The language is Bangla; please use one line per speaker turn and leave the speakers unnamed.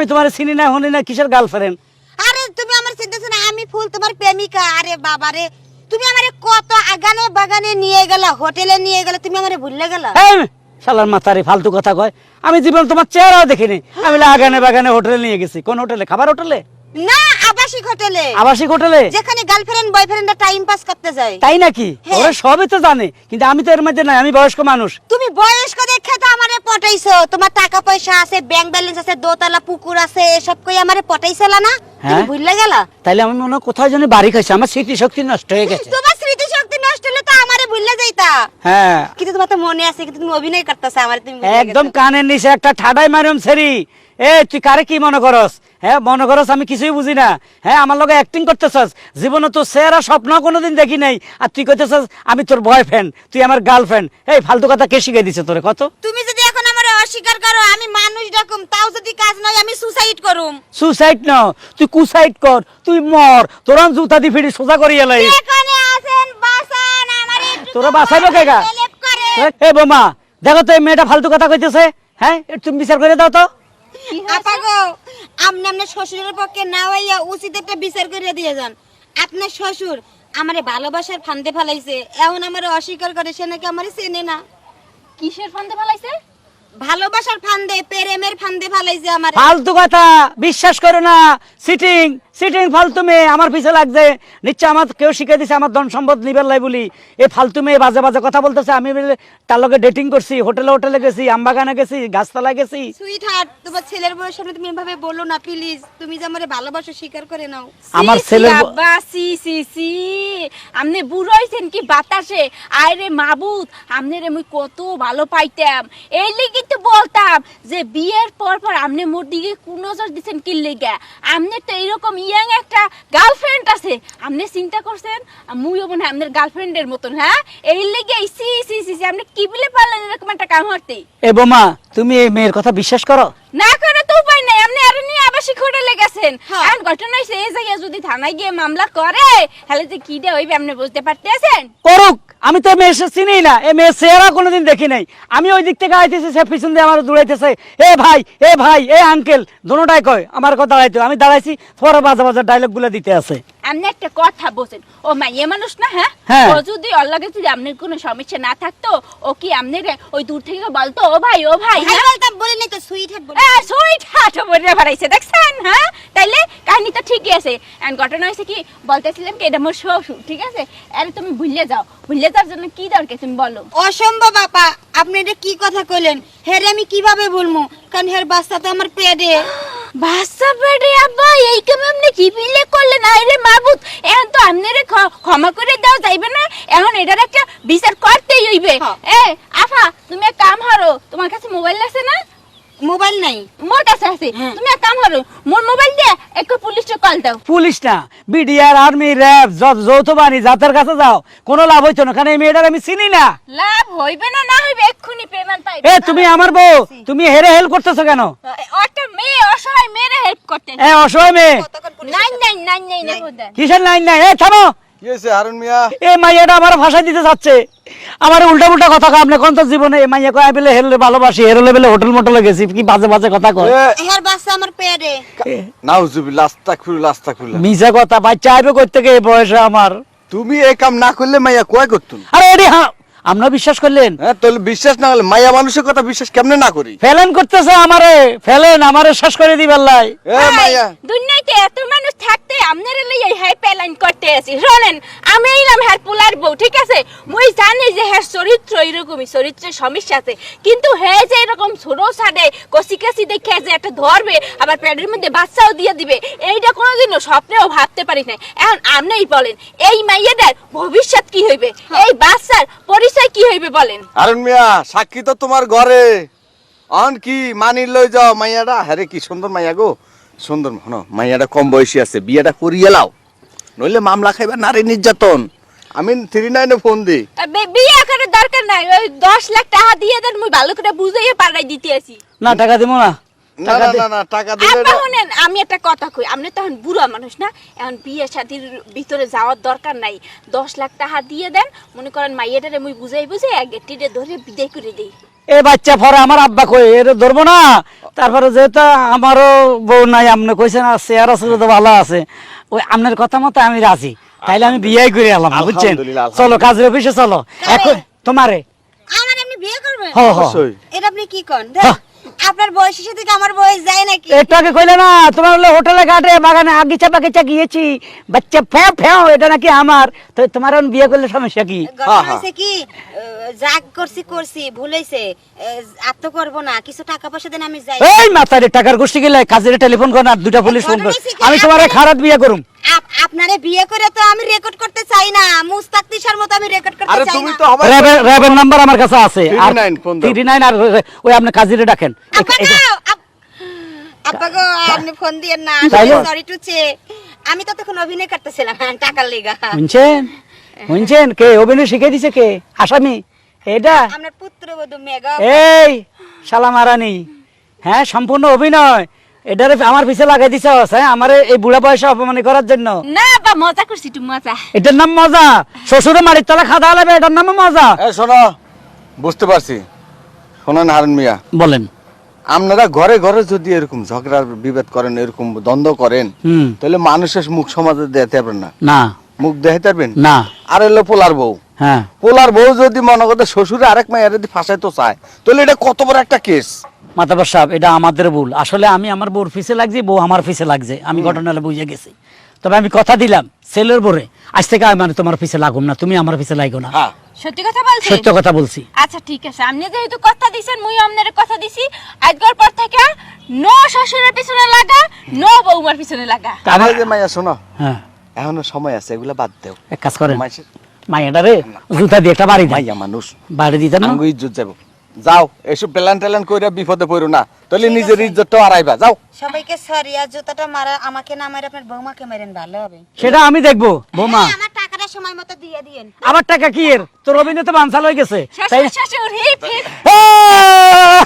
আমি তোমার চিনি না হনি না কিসের গার্লফ্রেন্ড?
আরে তুমি আমার চিনতেছ না, আমি ফুল তোমার প্রেমিকা। আরে বাবা রে, তুমি আমারে কত আগানে বাগানে নিয়ে গেলা, হোটেলে নিয়ে গেলা, তুমি আমারে ভুলে গেলা।
এই শালার মাথারে ফালতু কথা কয়। আমি জীবন তোমার চেহারাও দেখিনি। আমি আগানে বাগানে হোটেলে নিয়ে গেছি। কোন হোটেলে? খাবার হোটেলে
না, আবাসিক হোটেলে।
আবাসিক হোটেলে
যেখানে গার্লফ্রেন্ড বয়ফ্রেন্ডরা টাইম পাস করতে যায়।
তাই নাকি?
হ্যাঁ।
ওরা সবই তো জানে, কিন্তু আমি তো এর মধ্যে নাই। আমি বয়স্ক মানুষ।
তুমি বয়স্ক দেখে তো আমারে পটাইছো। তোমার টাকা পয়সা আছে, ব্যাংক ব্যালেন্স আছে, দোতলা পুকুর আছে, এসব কই আমারে পটাইছলা না? তুমি
হ্যাঁ।
ভুলে গেলা।
তাইলে আমি মনে হয় কোথাও জানি বাড়ি খাইছি। আমার স্মৃতি শক্তি নষ্ট হয়ে গেছে।
তোমার স্মৃতি শক্তি নষ্ট হলে তো আমারে ভুলে যাইতা।
হ্যাঁ,
কিন্তু তোমার তো মনে আছে, কিন্তু তুমি অভিনয় করতেছ আমারে তুমি ভুলে
একদম
গেছো।
কানের নিচে একটা ঠাডাই মারুম সেরি। এ তুই কারে কি মনে করস? হ্যাঁ, মনে করস আমি কিছুই বুঝি না? হ্যাঁ, আমার লগে অ্যাক্টিং করতেছস। জীবনে তো চেহারা স্বপ্ন কোনোদিন দেখি নাই, আর তুই কইতেছস আমি তোর বয়ফ্রেন্ড, তুই আমার গার্লফ্রেন্ড। এই ফালতু কথা কে শিখাই দিছে তোরে কত?
তুমি যদি এখন আমারে অস্বীকার করো, আমি মানুষ ডাকুম, তাও যদি কাজ নয় আমি সুসাইড করুম।
সুসাইড না, তুই কুসাইড কর, তুই মর। তোর আমি জুতা দি ফিরি সোজা করিয়া লাই।
এখানে আছেন, বাসান আমারে একটু।
তোরা বাঁচাইবো কে গা?
হেল্প করে।
এ বোমা, দেখো তো এই মেয়েটা ফালতু কথা কইতেছে। হ্যাঁ, একটু তুমি বিচার করে দাও তো।
আপা গো, আপনি আপনার শ্বশুরের পক্ষে না হইয়া উচিত একটা বিচার করে দিয়ে যান। আপনার শ্বশুর আমারে ভালোবাসার ফান্দে ফেলাইছে, এখন আমারে অস্বীকার করে, সে নাকি আমারে চেনে না।
কিসের ফান্দে ফেলাইছে?
ভালোবাসার ফান্দে, প্রেমের ফান্দে ফেলাইছে আমারে।
ফালতু কথা বিশ্বাস করো না। সিটিং সিটিং ফালতু মেয়ে আমার পিছে লাগছে। নিশ্চয় আমার কেউ শিখে দিছে আমার ধন সম্পদ নিবার লাই বলি। এই ফালতু মেয়ে বাজে বাজে কথা বলতেছে। আমি বলে তার লগে ডেটিং করছি, হোটেলে হোটেলে গেছি, আমবাগানে গেছি, গাছতলায় গেছি।
সুইট হার্ট, তোমার ছেলের বউয়ের সামনে তুমি এভাবে বলো না প্লিজ। তুমি যে আমারে ভালোবাসা স্বীকার করে নাও।
আমার
সি, সি,
ছেলের
আব্বা, সি সি সি, আমনে বুড়ো হইছেন কি বাতাসে? আরে মাবুত, আমনে রে মুই কত ভালো পাইতাম। এই লিগি তো বলতাম যে বিয়ের পর পর আমনে মোর দিকে কোন নজর দিছেন কি লিগা? আমনে তো এরকম ইয়াং একটা গার্লফ্রেন্ড আছে, আমনে চিন্তা করছেন মুইও মনে হয় আমনের গার্লফ্রেন্ডের মতন। হ্যাঁ, এই লিগে সি সি সি সি, আমনে কি বলে পারলেন এরকম একটা কাম করতে?
এ বোমা, তুমি এই মেয়ের কথা বিশ্বাস করো?
না করে তো উপায় নাই, আপনি আরো নিয়ে আবাসিক হোটেলে গেছেন।
হ্যাঁ।
আর ঘটনা হইছে এই জায়গায় যদি থানায় গিয়ে মামলা করে তাহলে যে কি দেয়া হইবে আপনি বুঝতে পারতেছেন?
করুক, আমি তো মেয়ের সাথে চিনি না। এই মেয়ের চেহারা কোনোদিন দেখি নাই। আমি ওই দিক থেকে আইতেছি, সে পিছন দিয়ে আমার দৌড়াইতেছে। এ ভাই, এ ভাই, এ আঙ্কেল, দোনোটাই কয় আমার কথা দাঁড়াইতে। আমি দাঁড়াইছি, পরে বাজে বাজে ডায়লগ গুলো দিতে আছে।
আপনি একটা কথা বলছেন, ও মাইয়া মানুষ না? হ্যাঁ,
হ্যাঁ।
ও যদি ওর লাগে যদি আপনার কোনো সমস্যা না থাকতো, ও কি আপনার ওই দূর থেকে বলতো ও ভাই ও ভাই?
ভাই
হ্যাঁ,
বলতাম, বলি নাই তো, সুইট হার্ট বলি।
সুইট হার্ট বলে বাড়াইছে দেখছেন? হ্যাঁ, তাইলে কাহিনী তো ঠিকই আছে। এন্ড ঘটনা হয়েছে কি, বলতেছিলাম কি এটা মোর শ্বশুর, ঠিক আছে? আরে তুমি ভুলে যাও, ভুলে যাওয়ার জন্য কি দরকার তুমি বলো?
অসম্ভব আপা, আপনি এটা কি কথা কইলেন? হেরে আমি কিভাবে বলবো, কারণ হের বাচ্চা তো আমার পেটে।
বাচ্চা পেটে? আব্বা এই কাম আপনি কি বিলে করলেন? আরে মাবুত, এখন তো আপনারে ক্ষমা করে দেওয়া যাইবে না, এখন এটার একটা বিচার করতেই হইবে।
হ্যাঁ।
এ আফা, তুমি এক কাম হারো, তোমার কাছে মোবাইল আছে না?
মোবাইল নাই।
মোর কাছে আছে।
হ্যাঁ।
তুমি এক কাম হারো, মোর মোবাইল দিয়ে একটু পুলিশে কল দাও।
পুলিশ না, বিডিআর, আর্মি, র্যাব, যৌথ বাহিনী, যাদের কাছে যাও, কোনো লাভ হইতো না। কারণ এই মেয়েটার আমি চিনি না।
লাভ হইবে না না হইবে এক্ষুনি পেমেন্ট পাইবে।
এ তুমি আমার বউ, তুমি হেরে হেল্প করতেছো কেন?
একটা মেয়ে অসহায় মেয়েরে হেল্প করতে।
এ অসহায় মেয়ে।
নাই নাই নাই নাই না বুঝেন।
কিসের লাইন নাই? এ থামো।
কি হয়েছে হারুন মিয়া?
এ মাইয়াটা আমার ভাষায় দিতে চাচ্ছে। আমার উল্টা উল্টা কথা কয়। আপনি কোন তো জীবনে এই মাইয়া কয় বেলে হেরলে ভালোবাসি, হেরলে বেলে হোটেল মোটেলে গেছি, কি বাজে বাজে কথা কয়।
হের বাচ্চা আমার পেটে।
নাউজুবিল্লাহ, আস্তাগফিরুল্লাহ, আস্তাগফিরুল্লাহ।
মিছা কথা, বাচ্চা আইবে কই থেকে এই বয়সে আমার?
তুমি এই কাম না করলে মাইয়া কয় করতুন?
আরে এডি হ্যাঁ, আপনারা বিশ্বাস করলেন?
হ্যাঁ, তাহলে বিশ্বাস না হলে মাইয়া মানুষের কথা বিশ্বাস কেমনে না করি?
ফেলেন করতেছে আমারে, ফেলেন আমারে শেষ করে দিবেন লাই।
এ মাইয়া,
দুনিয়াতে এত মানুষ থাকতে আপনারা লইয়া হাই প্যালাইন করতে আছি। শুনেন, আমি এলাম হ্যার পোলার বউ, ঠিক আছে? মুই জানি যে হ্যার চরিত্র এরকমই, চরিত্রের সমস্যা আছে, কিন্তু হ্যাঁ যে এরকম ছোট সাডে কষি কাশি দেখে যে একটা ধরবে আবার পেটের মধ্যে বাচ্চাও দিয়ে দিবে, এইটা কোনোদিনও স্বপ্নেও ভাবতে পারি নাই। এখন আপনিই বলেন এই মাইয়াটার ভবিষ্যৎ কি হইবে, এই বাচ্চার পরিচয় কি হইবে বলেন?
হারুন মিয়া, সাক্ষী তো তোমার ঘরে। অন কি মানি লই যাও মাইয়াটা। হ্যাঁ কি সুন্দর মাইয়া গো, সুন্দর। হনো মাইয়াটা কম বয়সী আছে, বিয়েটা করিয়ে লাও, নইলে মামলা খাইবা নারী নির্যাতন। আমি 39 ফোন দিই।
বিয়ে করার দরকার নাই, ওই 10 লাখ টাকা দিয়ে দেন, মুই ভালো করে বুঝাইয়ে পাঠাই দিতে আছি।
না টাকা দিব না।
না না না না, টাকা দিলে
আপা শুনেন, আমি একটা কথা কই, আপনি তো এখন বুড়া মানুষ না, এখন বিয়ে শাদির ভিতরে যাওয়ার দরকার নাই। 10 লাখ টাকা দিয়ে দেন, মনে করেন মাইয়াটারে মুই বুঝাই বুঝাই আগে টিরে ধরে বিদায় করে দেই।
এ বাচ্চা পরে আমার আব্বা কই এর ধরবো না। তারপরে যেহেতু আমারও বউ নাই, আপনি কইছেন আর চেয়ার আছে তো ভালো আছে, ওই আপনার কথা মতো আমি রাজি, তাইলে আমি বিয়ে করে এলাম, বুঝছেন?
আলহামদুলিল্লাহ,
চলো কাজের অফিসে চলো এখন তোমারে।
আমার এমনি বিয়ে করবেন?
হ হ
অবশ্যই।
এটা আপনি কি কোন? আপনার বয়সের সাথে কি আমার বয়স যায় নাকি?
একটু আগে কইলে না তোমার হলো হোটেলে ঘাটে বাগানে আগিচা বাগিচা গিয়েছি, বাচ্চা ফ্যাঁ ফ্যাঁ এটা নাকি আমার, তো তোমার এখন বিয়ে করলে সমস্যা কি?
ঘটনা হয়েছে কি, যা করছি ভুল হয়েছে, আর তো করবো না, কিছু টাকা পয়সা দেন আমি যাই।
এই মাথায় টাকার গোষ্ঠী গেলে কাজের টেলিফোন কর না, দুটা পুলিশ ফোন কর, আমি তোমার খারাপ বিয়ে করুম।
আপনারে বিয়ে করে তো আমি রেকর্ড করতে চাই না, মুস্তাক তিশার মতো আমি রেকর্ড করতে
আরে
চাই
তুমি
না।
তো হবে
র্যাবের নাম্বার আমার কাছে আছে, আর
39 ফোন দাও।
39 আর ওই আপনি কাজীরে ডাকেন।
আপা গো, আপনি ফোন দিয়েন না,
তাইলে?
সরি টু সে, আমি তো তখন অভিনয় করতেছিলাম টাকার লেগা।
শুনছেন কে অভিনয় শিখে দিছে, কে আসামি? এটা
আপনার পুত্রবধূ মেঘা।
এই শালা মারানি, হ্যাঁ সম্পূর্ণ অভিনয়, এটারে আমার পিছে লাগাই দিছ, হ্যাঁ আমার এই বুড়া বয়সে অপমান করার জন্য।
না বা মজা করছি, একটু মজা।
এটার নাম মজা? শ্বশুরে মারির তলা খাওয়া লাগবে, এটার নাম মজা?
এই শোনো, বুঝতে পারছি। শোনেন হারুন মিয়া,
বলেন।
আপনারা ঘরে ঘরে যদি এরকম ঝগড়া বিভেদ করেন, এরকম দ্বন্দ্ব করেন,
হুম।
তাহলে মানুষের মুখ সমাজে দেখাতে পারবেন না,
না
মুখ দেখাতে পারবেন
না।
আর এলো পোলার বউ,
হ্যাঁ
পোলার বউ যদি মনে করতে শ্বশুরে আরেক মেয়ের যদি ফাঁসাইতে চায়, তাহলে এটা কত বড় একটা কেস।
মাতাবার সাহেব, এটা আমাদের ভুল, আসলে আমি আমার বউর পিছে লাগছি, বউ আমার পিছে লাগছে, আমি ঘটনাটা বুঝে গেছি। তবে আমি কথা দিলাম ছেলের বরে, আজ থেকে আমি মানে তোমার পিছে লাগুম না, তুমি আমার পিছে লাগো না।
হ্যাঁ,
সত্যি কথা বলছি।
সত্য কথা বলছি।
আচ্ছা ঠিক আছে, আপনি যেহেতু কথা দিছেন, মুই আপনার কথা দিছি, আজকের পর থেকে নো শ্বশুরের পিছনে লাগা, নো বৌমার পিছনে লাগা।
তাহলে যে মাইয়া শোনো,
হ্যাঁ
এখনো সময় আছে, এগুলা বাদ দেও।
এক কাজ করেন,
মাইসের
মাইয়াটা রে জুতা দিয়ে একটা বাড়ি দেয়,
মাইয়া মানুষ,
বাড়ি দিতেন না?
আঙ্গু ইজ্জত যাবো। যাও, এসব প্ল্যান ট্যালান কইরা বিপদে পড়ো না, তাহলে নিজের ইজ্জতটাও হারাইবা। যাও।
সবাইকে সরি, আর জুতাটা মারা আমাকে না মারে আপনার বৌমাকে মেরেন, ভালো হবে।
সেটা আমি দেখবো বৌমা।
হ্যাঁ, আমার টাকাটা সময় মতো দিয়ে দিয়েন।
আমার টাকা কি এর? তোর অভিনয় তো বানসাল হয়ে গেছে, তাই
শ্বশুর শ্বশুর হিপ হিপ।
আহ!